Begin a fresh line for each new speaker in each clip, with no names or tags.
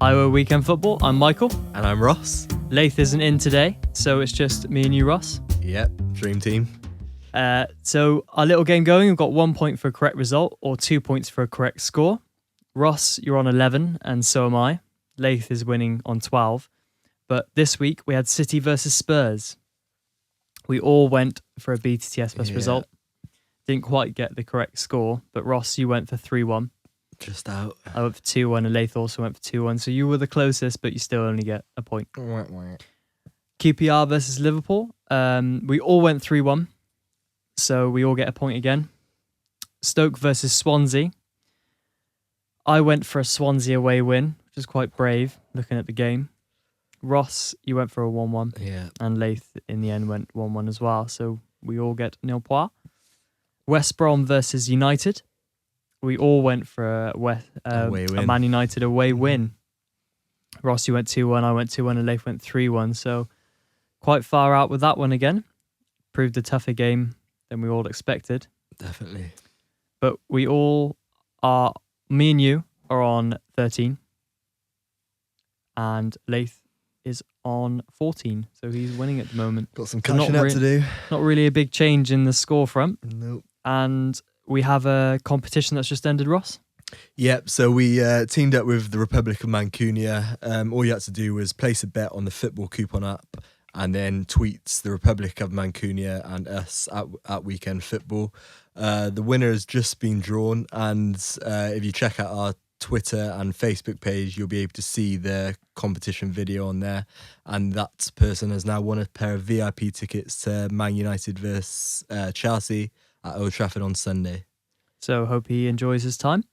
Iowa Weekend Football. I'm Michael.
And I'm Ross.
Leith isn't in today, so it's just me and you, Ross.
Yep, dream team.
So our little game going, we've got 1 point for a correct result or 2 points for a correct score. Ross, you're on 11 and so am I. Leith is winning on 12. But this week we had City versus Spurs. We all went for a BTTS plus result. Didn't quite get the correct score, but Ross, you went for 3-1.
Just out.
I went for 2-1 and Leith also went for 2-1. So you were the closest, but you still only get a point. QPR versus Liverpool. We all went 3-1. So we all get a point again. Stoke versus Swansea. I went for a Swansea away win, which is quite brave looking at the game. Ross, you went for a 1-1.
Yeah.
And Leith in the end went 1-1 as well. So we all get nil points. West Brom versus United. We all went for a Man United away win. Ross, you went 2-1. I went 2-1 and Leith went 3-1. So quite far out with that one again. Proved a tougher game than we all expected.
Definitely.
But we all are, me and you are on 13. And Leith is on 14. So he's winning at the moment.
Got some catching up to do.
Not really a big change in the score front.
Nope.
And we have a competition that's just ended, Ross.
Yep, so we teamed up with the Republic of Mancunia. All you had to do was place a bet on the football coupon app and then tweets the Republic of Mancunia and us at Weekend Football. The winner has just been drawn, and if you check out our Twitter and Facebook page, you'll be able to see the competition video on there. And that person has now won a pair of VIP tickets to Man United versus Chelsea at Old Trafford on Sunday.
So hope he enjoys his time.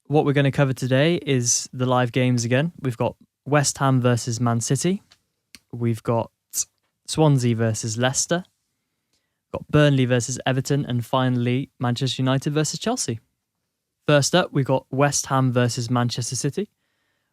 What we're going to cover today is the live games again. We've got West Ham versus Man City. We've got Swansea versus Leicester. We've got Burnley versus Everton. And finally, Manchester United versus Chelsea. First up, we've got West Ham versus Manchester City.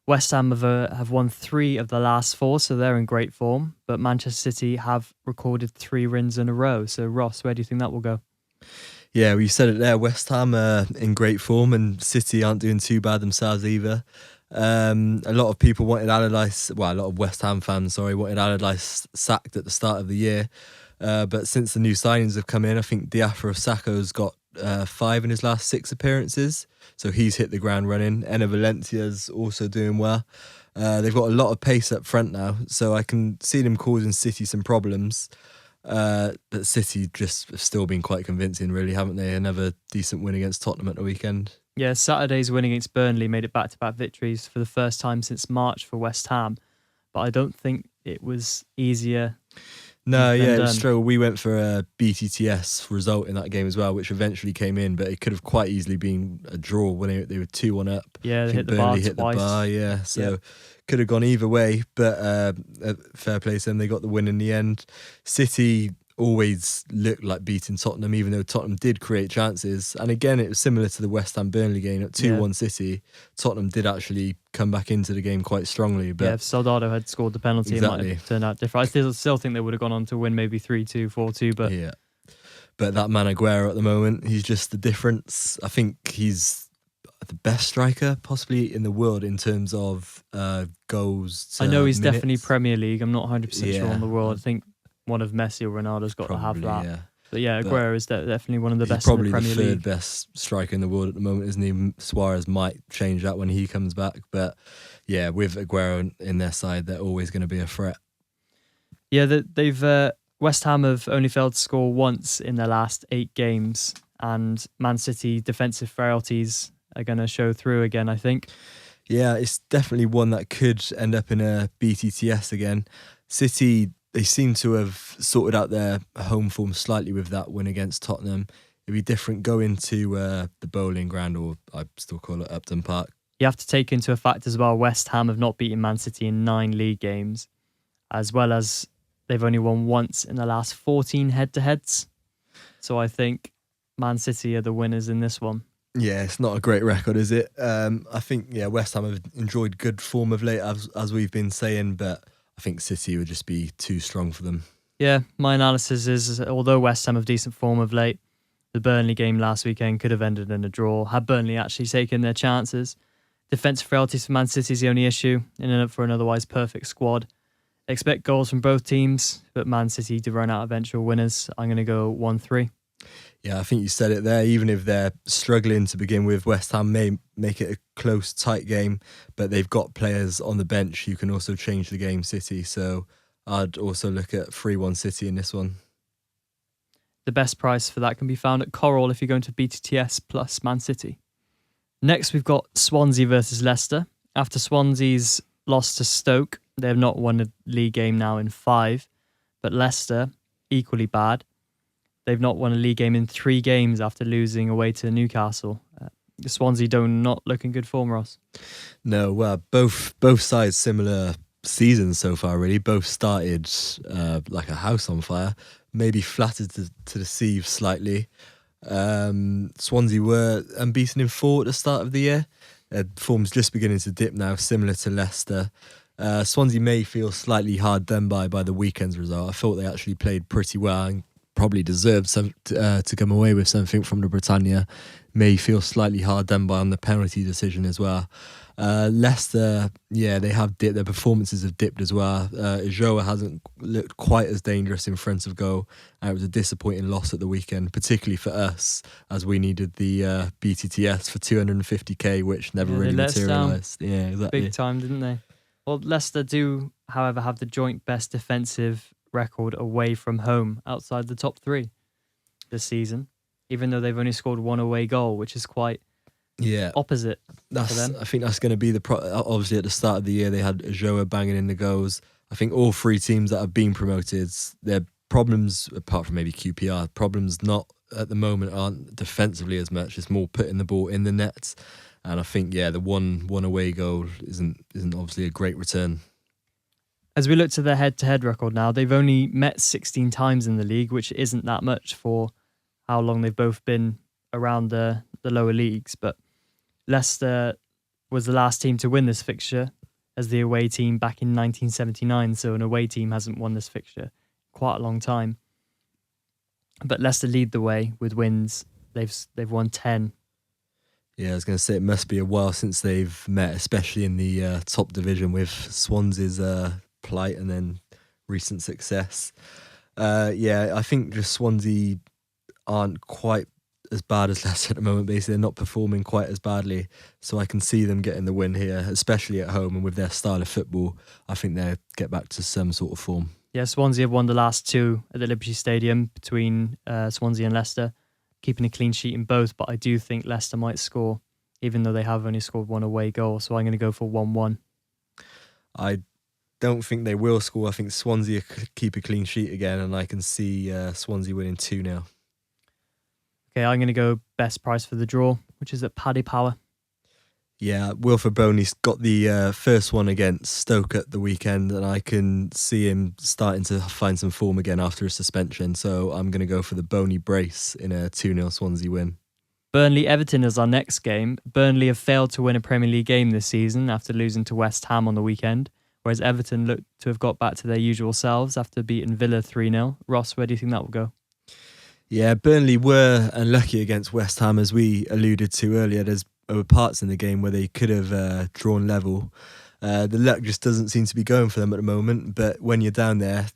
West Ham have won 3 of the last 4, so they're in great form. But Manchester City have recorded 3 wins in a row. So Ross, where do you think that will go?
Yeah, we said it there. West Ham are in great form and City aren't doing too bad themselves either. A lot of people wanted Allardyce, a lot of West Ham fans, wanted Allardyce sacked at the start of the year. But since the new signings have come in, I think Diafra of Sacco's got 5 in his last 6 appearances. So he's hit the ground running. Enna Valencia's also doing well. They've got a lot of pace up front now, so I can see them causing City some problems. But City just have still been quite convincing, really, haven't they? Another decent win against Tottenham at the weekend. Yeah,
Saturday's win against Burnley made it back-to-back victories for the first time since March for West Ham. But I don't think it was easier.
No, yeah, it was true. We went for a BTTS result in that game as well, which eventually came in, but it could have quite easily been a draw when they were 2-1 up.
Yeah, they hit the
Burnley
bar
hit
twice.
The bar, yeah. So could have gone either way, but fair play to them. They got the win in the end. City always looked like beating Tottenham, even though Tottenham did create chances. And again, it was similar to the West Ham Burnley game at 2-1 City. Tottenham did actually come back into the game quite strongly. But
if Soldado had scored the penalty,
exactly.
It might have turned out different. I still think they would have gone on to win maybe 3-2, 4-2. But
yeah, but that man Aguero at the moment, he's just the difference. I think he's the best striker possibly in the world in terms of goals.
I know he's
minutes.
Definitely Premier League. I'm not 100% sure on the world. I think one of Messi or Ronaldo's got
probably,
to have that.
Yeah.
But yeah, Aguero is definitely one of the best in the Premier League.
He's probably the 3rd best striker in the world at the moment, isn't he? Suarez might change that when he comes back. But yeah, with Aguero in their side, they're always going to be a threat. Yeah,
they've West Ham have only failed to score once in their last 8 games. And Man City defensive frailties are going to show through again, I think.
Yeah, it's definitely one that could end up in a BTTS again. City, they seem to have sorted out their home form slightly with that win against Tottenham. It'd be different going to the Bowling Ground, or I still call it Upton Park.
You have to take into effect as well, West Ham have not beaten Man City in 9 league games, as well as they've only won once in the last 14 head-to-heads. So I think Man City are the winners in this one.
Yeah, it's not a great record, is it? I think, West Ham have enjoyed good form of late, as we've been saying, but I think City would just be too strong for them.
Yeah, my analysis is, although West Ham have decent form of late, the Burnley game last weekend could have ended in a draw. Had Burnley actually taken their chances, Defensive frailties for Man City is the only issue, for an otherwise perfect squad. Expect goals from both teams, but Man City to run out eventual winners. I'm going to go 1-3.
Yeah, I think you said it there. Even if they're struggling to begin with, West Ham may make it a close, tight game, but they've got players on the bench who can also change the game, City. So I'd also look at 3-1 City in this one.
The best price for that can be found at Coral if you're going to BTTS plus Man City. Next, we've got Swansea versus Leicester. After Swansea's loss to Stoke, they have not won a league game now in 5, but Leicester, equally bad. They've not won a league game in 3 games after losing away to Newcastle. Swansea do not look in good form, Ross.
No, well, both sides similar seasons so far, really. Both started like a house on fire. Maybe flattered to deceive slightly. Swansea were unbeaten in 4 at the start of the year. Their form's just beginning to dip now, similar to Leicester. Swansea may feel slightly hard done by the weekend's result. I thought they actually played pretty well and probably deserved to come away with something from the Britannia. May feel slightly hard done by on the penalty decision as well. Leicester, yeah, they have dipped. Their performances have dipped as well. Joa hasn't looked quite as dangerous in front of goal. It was a disappointing loss at the weekend, particularly for us, as we needed the BTTS for 250k, which never really materialised. Yeah, exactly.
Big time, didn't they? Well, Leicester do, however, have the joint best defensive record away from home outside the top 3 this season, even though they've only scored 1 away goal, which is quite opposite for them.
I think that's going to be obviously at the start of the year they had Joa banging in the goals. I think all 3 teams that have been promoted, their problems, apart from maybe QPR, problems not at the moment aren't defensively as much. It's more putting the ball in the net. And I think, the one away goal isn't obviously a great return.
As we look to their head-to-head record now, they've only met 16 times in the league, which isn't that much for how long they've both been around the lower leagues. But Leicester was the last team to win this fixture as the away team back in 1979, so an away team hasn't won this fixture quite a long time. But Leicester lead the way with wins. They've won 10.
Yeah, I was going to say it must be a while since they've met, especially in the top division with Swansea's plight and then recent success. I think just Swansea aren't quite as bad as Leicester at the moment. Basically, they're not performing quite as badly, so I can see them getting the win here, especially at home and with their style of football. I think they'll get back to some sort of form.
Yeah, Swansea have won the last 2 at the Liberty Stadium between Swansea and Leicester, keeping a clean sheet in both, but I do think Leicester might score, even though they have only scored 1 away goal, so I'm going to go for 1-1.
I don't think they will score. I think Swansea keep a clean sheet again, and I can see Swansea winning 2-0.
Okay, I'm going to go best price for the draw, which is at Paddy Power.
Yeah, Wilfred Boney's got the first one against Stoke at the weekend, and I can see him starting to find some form again after a suspension. So I'm going to go for the Boney brace in a 2-0 Swansea win.
Burnley-Everton is our next game. Burnley have failed to win a Premier League game this season after losing to West Ham on the weekend, whereas Everton look to have got back to their usual selves after beating Villa 3-0. Ross, where do you think that will go?
Yeah, Burnley were unlucky against West Ham, as we alluded to earlier. There were parts in the game where they could have drawn level. The luck just doesn't seem to be going for them at the moment. But when you're down there,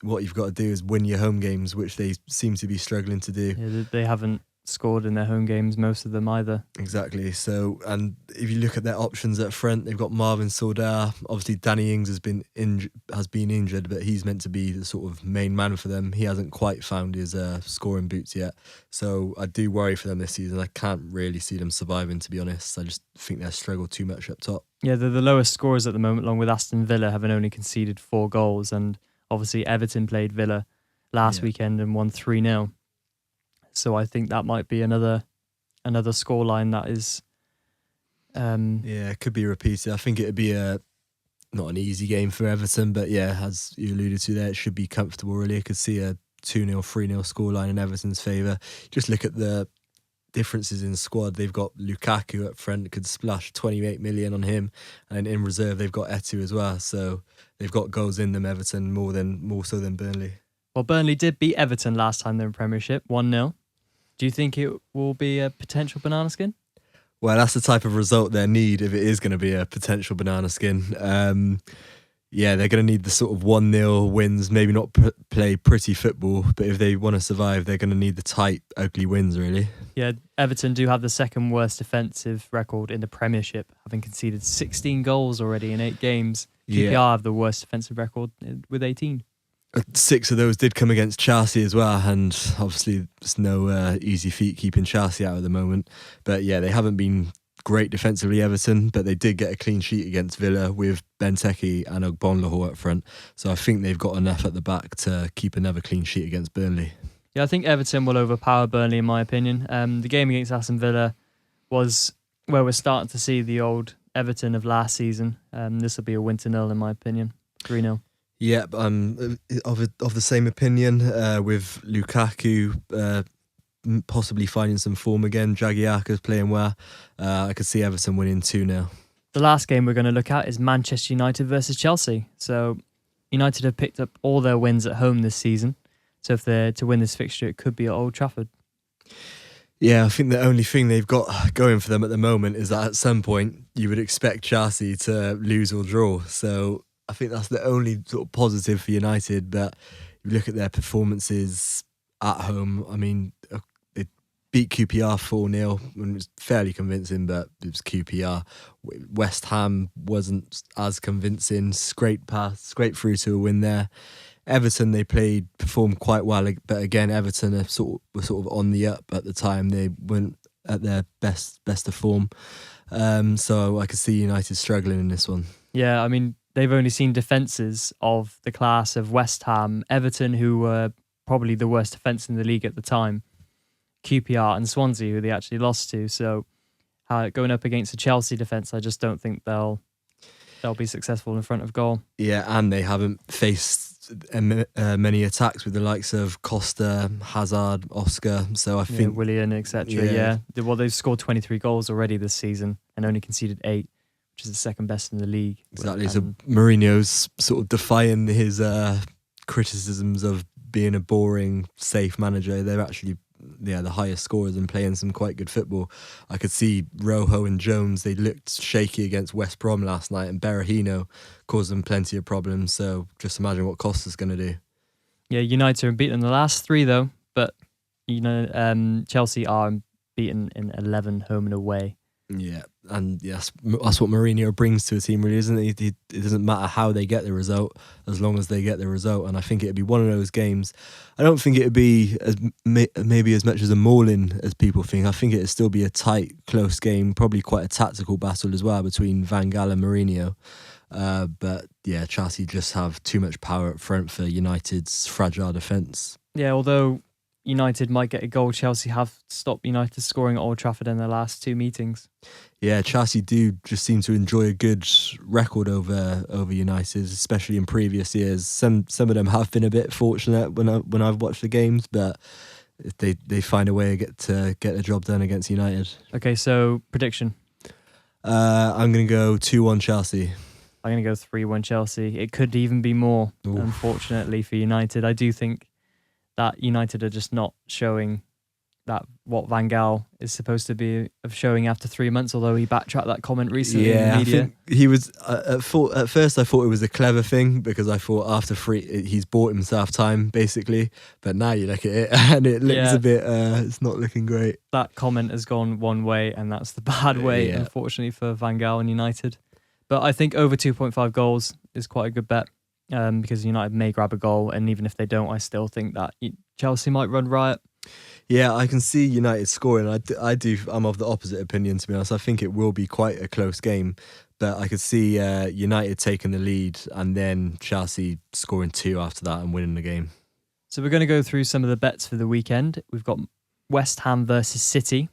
what you've got to do is win your home games, which they seem to be struggling to do.
Yeah, they haven't scored in their home games, most of them either.
Exactly. So, and if you look at their options up front, they've got Marvin Sordar. Obviously, Danny Ings has been injured, but he's meant to be the sort of main man for them. He hasn't quite found his scoring boots yet. So I do worry for them this season. I can't really see them surviving, to be honest. I just think they'll struggle too much up top.
Yeah, they're the lowest scorers at the moment, along with Aston Villa, having only conceded 4 goals. And obviously, Everton played Villa last weekend and won 3-0. So I think that might be another scoreline that is...
it could be repeated. I think it'd be not an easy game for Everton, but yeah, as you alluded to there, it should be comfortable really. I could see a 2-0, 3-0 scoreline in Everton's favour. Just look at the differences in squad. They've got Lukaku up front, could splash 28 million on him, and in reserve they've got Etu as well. So they've got goals in them, Everton, more so than Burnley.
Well, Burnley did beat Everton last time they were in Premiership, 1-0. Do you think it will be a potential banana skin?
Well, that's the type of result they need if it is going to be a potential banana skin. Yeah, they're going to need the sort of 1-0 wins, maybe not play pretty football, but if they want to survive, they're going to need the tight, ugly wins, really.
Yeah, Everton do have the second worst defensive record in the Premiership, having conceded 16 goals already in 8 games. QPR have the worst defensive record with 18.
6 of those did come against Chelsea as well, and obviously it's no easy feat keeping Chelsea out at the moment. But yeah, they haven't been great defensively, Everton, but they did get a clean sheet against Villa with Benteke and Ogbonlahor up front. So I think they've got enough at the back to keep another clean sheet against Burnley.
Yeah, I think Everton will overpower Burnley in my opinion. The game against Aston Villa was where we're starting to see the old Everton of last season. This will be a win to nil in my opinion. 3-0.
Yeah, I'm of the same opinion with Lukaku possibly finding some form again. Jagielka's playing well. I could see Everton winning 2-0.
The last game we're going to look at is Manchester United versus Chelsea. So United have picked up all their wins at home this season. So if they're to win this fixture, it could be at Old Trafford.
Yeah, I think the only thing they've got going for them at the moment is that at some point you would expect Chelsea to lose or draw. So I think that's the only sort of positive for United. But you look at their performances at home, I mean, they beat QPR 4-0 and it was fairly convincing, but it was QPR. West Ham wasn't as convincing. Scraped through to a win there. Everton, they performed quite well, but again, Everton were sort of on the up at the time. They weren't at their best of form. So I could see United struggling in this one.
Yeah, I mean, they've only seen defences of the class of West Ham, Everton, who were probably the worst defence in the league at the time, QPR and Swansea, who they actually lost to. So going up against a Chelsea defence, I just don't think they'll be successful in front of goal.
Yeah, and they haven't faced many attacks with the likes of Costa, Hazard, Oscar. So I think
Willian, etc. Yeah. Well, they've scored 23 goals already this season and only conceded 8, which is the second best in the league.
Exactly. So Mourinho's sort of defying his criticisms of being a boring, safe manager. They're actually the highest scorers and playing some quite good football. I could see Rojo and Jones, they looked shaky against West Brom last night, and Berahino caused them plenty of problems. So just imagine what Costa's going to do. Yeah,
United are beaten in the last 3 though, but Chelsea are beaten in 11 home and away.
Yeah, and yes, that's what Mourinho brings to a team, really, isn't it? It doesn't matter how they get the result, as long as they get the result. And I think it'd be one of those games. I don't think it'd be maybe as much as a mauling as people think. I think it'd still be a tight, close game, probably quite a tactical battle as well between Van Gaal and Mourinho. But yeah, Chelsea just have too much power up front for United's fragile defence.
Yeah, although United might get a goal, Chelsea have stopped United scoring at Old Trafford in their last 2 meetings.
Yeah, Chelsea do just seem to enjoy a good record over United, especially in previous years. Some of them have been a bit fortunate when I've watched the games, but they find a way to get the job done against United.
Okay, so prediction.
I'm going to go 2-1 Chelsea.
I'm going to go 3-1 Chelsea. It could even be more, unfortunately, for United. I do think that United are just not showing that what Van Gaal is supposed to be of showing after 3 months, although he backtracked that comment recently in the media.
I think he was at first I thought it was a clever thing, because I thought after 3 he's bought himself time basically, but now you look at it and it looks a bit it's not looking great.
That comment has gone one way, and that's the bad way, unfortunately, for Van Gaal and United. But I think over 2.5 goals is quite a good bet. Because United may grab a goal, and even if they don't, I still think that Chelsea might run riot.
Yeah, I can see United scoring. I'm of the opposite opinion, to be honest. I think it will be quite a close game, but I could see United taking the lead and then Chelsea scoring 2 after that and winning the game.
So we're going to go through some of the bets for the weekend. We've got West Ham versus City.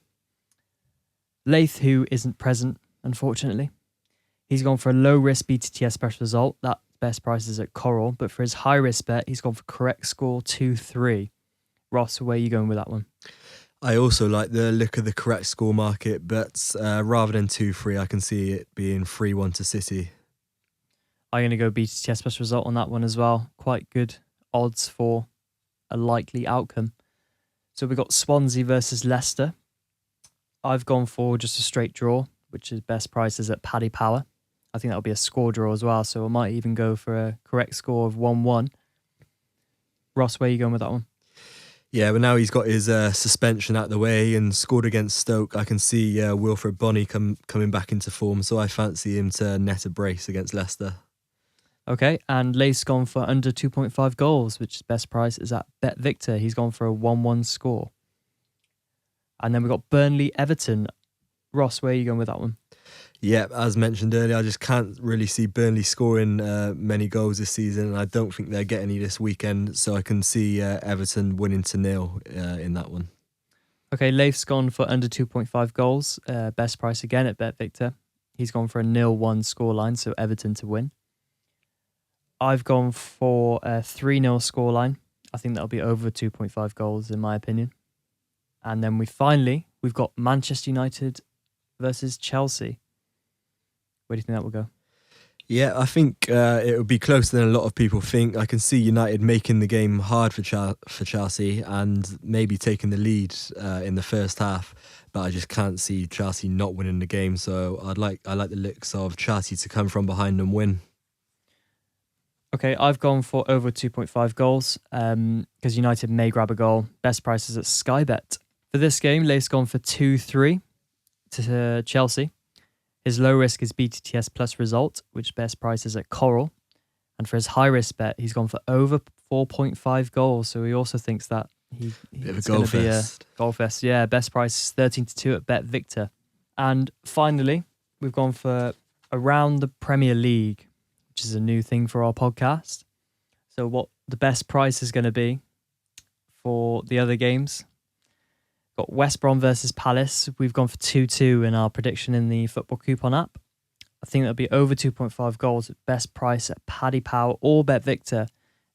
Leith, who isn't present, unfortunately. He's gone for a low-risk BTTS special result. That best price is at Coral, but for his high-risk bet, he's gone for correct score 2-3. Ross, where are you going with that one?
I also like the look of the correct score market, but rather than 2-3, I can see it being 3-1 to City.
I'm going to go BTTS special result on that one as well. Quite good odds for a likely outcome. So we've got Swansea versus Leicester. I've gone for just a straight draw, which is best prices at Paddy Power. I think that'll be a score draw as well, so I might even go for a correct score of 1-1. Ross, where are you going with that one?
Yeah, but now he's got his suspension out the way and scored against Stoke. I can see Wilfred Bonney coming back into form, so I fancy him to net a brace against Leicester.
Okay, and Lace gone for under 2.5 goals, which is best price is at Bet Victor. He's gone for a 1-1 score. And then we've got Burnley Everton. Ross, where are you going with that one?
Yeah, as mentioned earlier, I just can't really see Burnley scoring many goals this season, and I don't think they'll get any this weekend, so I can see Everton winning 2-0 in that one.
Okay, Leif's gone for under 2.5 goals. Best price again at Bet Victor. He's gone for a 0-1 scoreline, so Everton to win. I've gone for a 3-0 scoreline. I think that'll be over 2.5 goals in my opinion. And then we've got Manchester United versus Chelsea. Where do you think that will go?
Yeah, I think it would be closer than a lot of people think. I can see United making the game hard for Chelsea and maybe taking the lead in the first half, but I just can't see Chelsea not winning the game. So I like the looks of Chelsea to come from behind and win.
Okay, I've gone for over 2.5 goals because United may grab a goal. Best prices at Sky Bet. For this game, Leif's gone for 2-3 to Chelsea. His low risk is BTTS plus result, which best price is at Coral. And for his high risk bet, he's gone for over 4.5 goals. So he also thinks that he's going to be a goal fest. Yeah, best price is 13-2 at Bet Victor. And finally, we've gone for around the Premier League, which is a new thing for our podcast. So what the best price is going to be for the other games. Got West Brom versus Palace. We've gone for 2-2 in our prediction in the Football Coupon app. I think that'll be over 2.5 goals at best price at Paddy Power or Bet Victor. And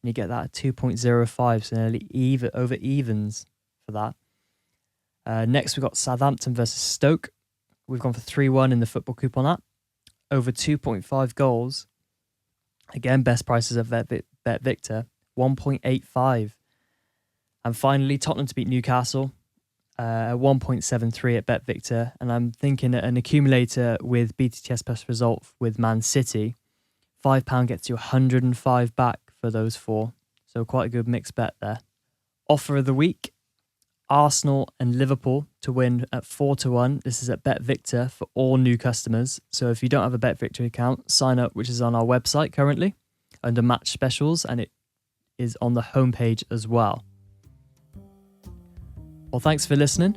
you get that at 2.05, so nearly over evens for that. Next, we've got Southampton versus Stoke. We've gone for 3-1 in the Football Coupon app. Over 2.5 goals. Again, best prices at Bet Victor, 1.85. And finally, Tottenham to beat Newcastle. 1.73 at Bet Victor, and I'm thinking an accumulator with BTTS plus result with Man City. £5 gets you 105 back for those four, so quite a good mixed bet there. Offer of the week: Arsenal and Liverpool to win at 4-1. This is at Bet Victor for all new customers. So if you don't have a Bet Victor account, sign up, which is on our website currently under Match Specials, and it is on the homepage as well. Well, thanks for listening.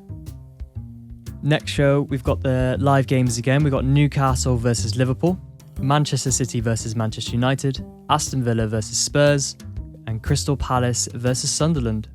Next show, we've got the live games again. We've got Newcastle versus Liverpool, Manchester City versus Manchester United, Aston Villa versus Spurs, and Crystal Palace versus Sunderland.